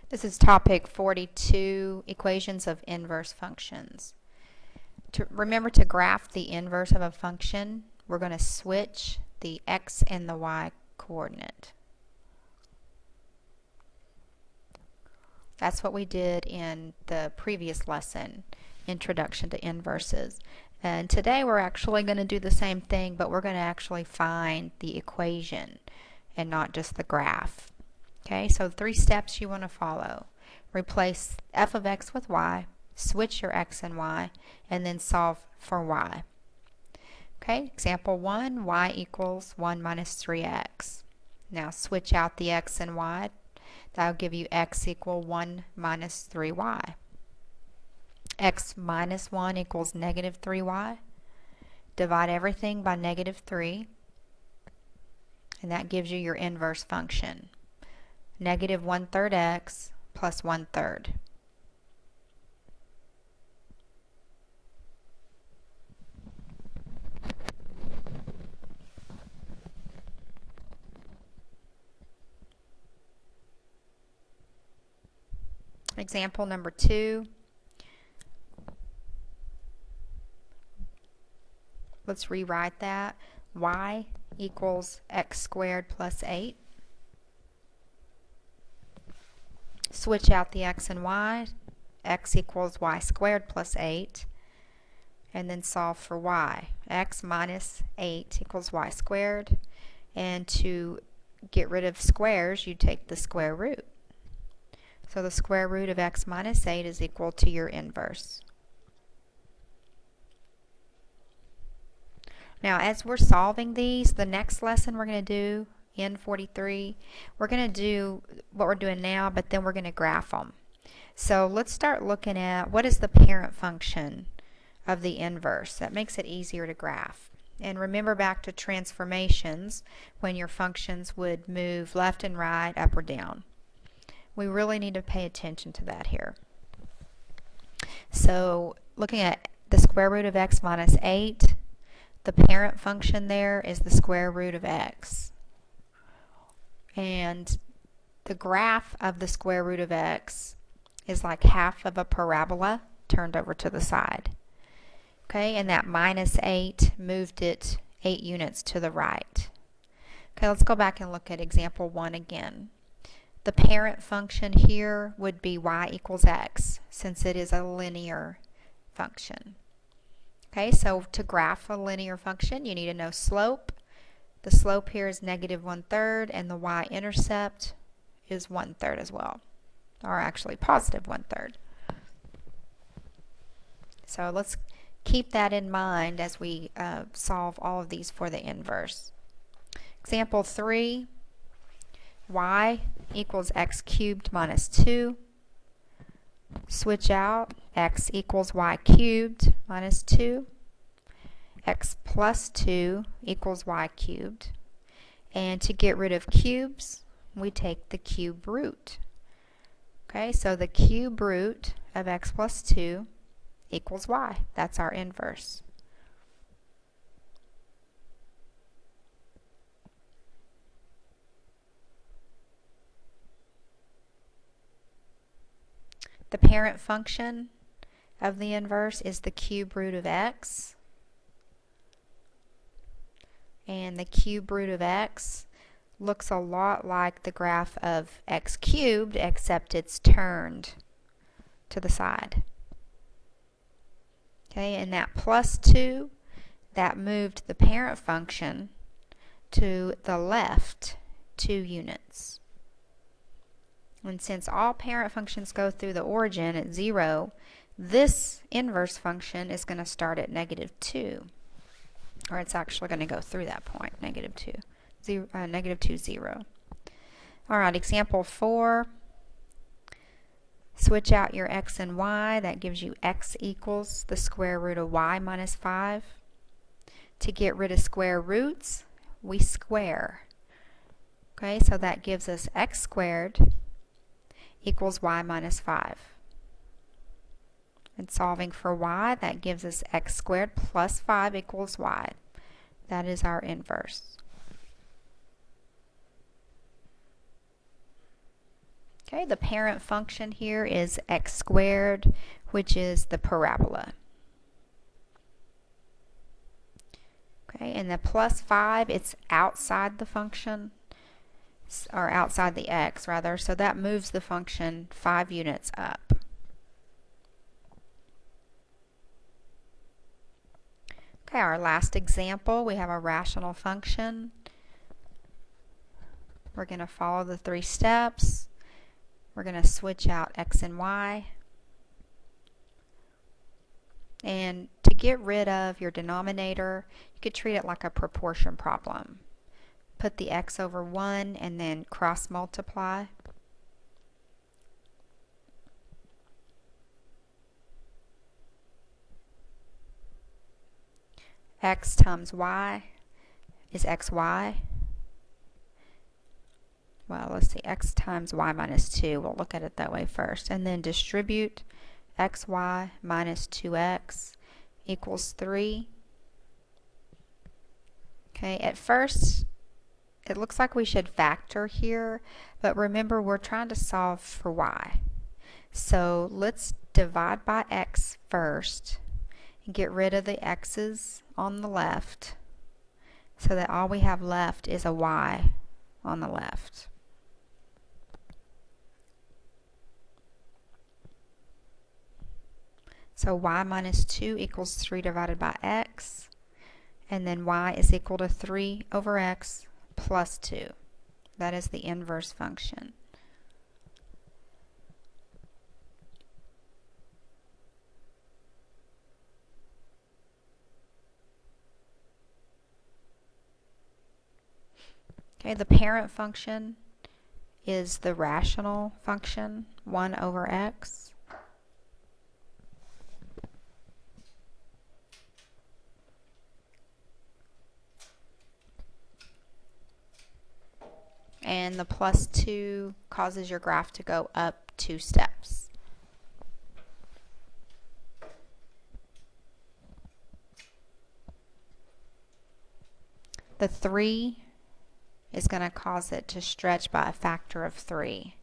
This is topic 42, equations of inverse functions. Remember to graph the inverse of a function, we're going to switch the x and the y coordinate. That's what we did in the previous lesson, Introduction to Inverses. And today we're actually going to do the same thing, but we're going to actually find the equation and not just the graph. Okay, so 3 steps you want to follow. Replace f of x with y, switch your x and y, and then solve for y. Okay, example 1, y equals 1 minus 3x. Now switch out the x and y. That will give you x equal 1 minus 3y. X minus 1 equals negative 3y. Divide everything by negative 3, and that gives you your inverse function. Negative 1/3 x plus 1/3. Example number 2. Let's rewrite that. Y equals x squared plus 8. Switch out the x and y. X equals y squared plus 8. And then solve for y. X minus 8 equals y squared. And to get rid of squares, you take the square root. So the square root of x minus 8 is equal to your inverse. Now, as we're solving these, the next lesson we're going to do, N43, we're going to do what we're doing now, but then we're going to graph them. So let's start looking at what is the parent function of the inverse. That makes it easier to graph. And remember back to transformations, when your functions would move left and right, up or down. We really need to pay attention to that here. So looking at the square root of x minus 8, the parent function there is the square root of x. And the graph of the square root of x is like half of a parabola turned over to the side. Okay, and that minus 8 moved it 8 units to the right. Okay, let's go back and look at example 1 again. The parent function here would be y equals x, since it is a linear function. Okay, so to graph a linear function, you need to know slope. The slope here is negative 1/3, and the y-intercept is 1/3 as well, or actually positive 1/3. So let's keep that in mind as we solve all of these for the inverse. Example 3, y equals x cubed minus 2. Switch out, x equals y cubed minus 2. X plus 2 equals y cubed. And to get rid of cubes, we take the cube root. Okay, so the cube root of x plus 2 equals y. That's our inverse. The parent function of the inverse is the cube root of x. And the cube root of x looks a lot like the graph of x cubed, except it's turned to the side. Okay, and that plus 2, that moved the parent function to the left 2 units. And since all parent functions go through the origin at 0, this inverse function is going to start at negative 2. Or it's actually going to go through that point, negative 2, 0. All right, example 4. Switch out your x and y. That gives you x equals the square root of y minus 5. To get rid of square roots, we square. Okay, so that gives us x squared equals y minus 5. And solving for y, that gives us x squared plus 5 equals y. That is our inverse. Okay, the parent function here is x squared, which is the parabola. Okay, and the plus 5, it's outside the function, or outside the x rather, so that moves the function 5 units up. Okay, our last example, we have a rational function. We're going to follow the 3 steps. We're going to switch out x and y. And to get rid of your denominator, you could treat it like a proportion problem. Put the x over 1 and then cross multiply. X times y is xy. Well, let's see, x times y minus 2. We'll look at it that way first. And then distribute xy minus 2x equals 3. Okay, at first it looks like we should factor here, but remember we're trying to solve for y. So let's divide by x first and get rid of the x's on the left so that all we have left is a y on the left. So y minus 2 equals 3 divided by x, and then y is equal to 3 over x plus 2. That is the inverse function. Okay, the parent function is the rational function, 1 over x. And the plus 2 causes your graph to go up 2 steps. The 3 is going to cause it to stretch by a factor of 3.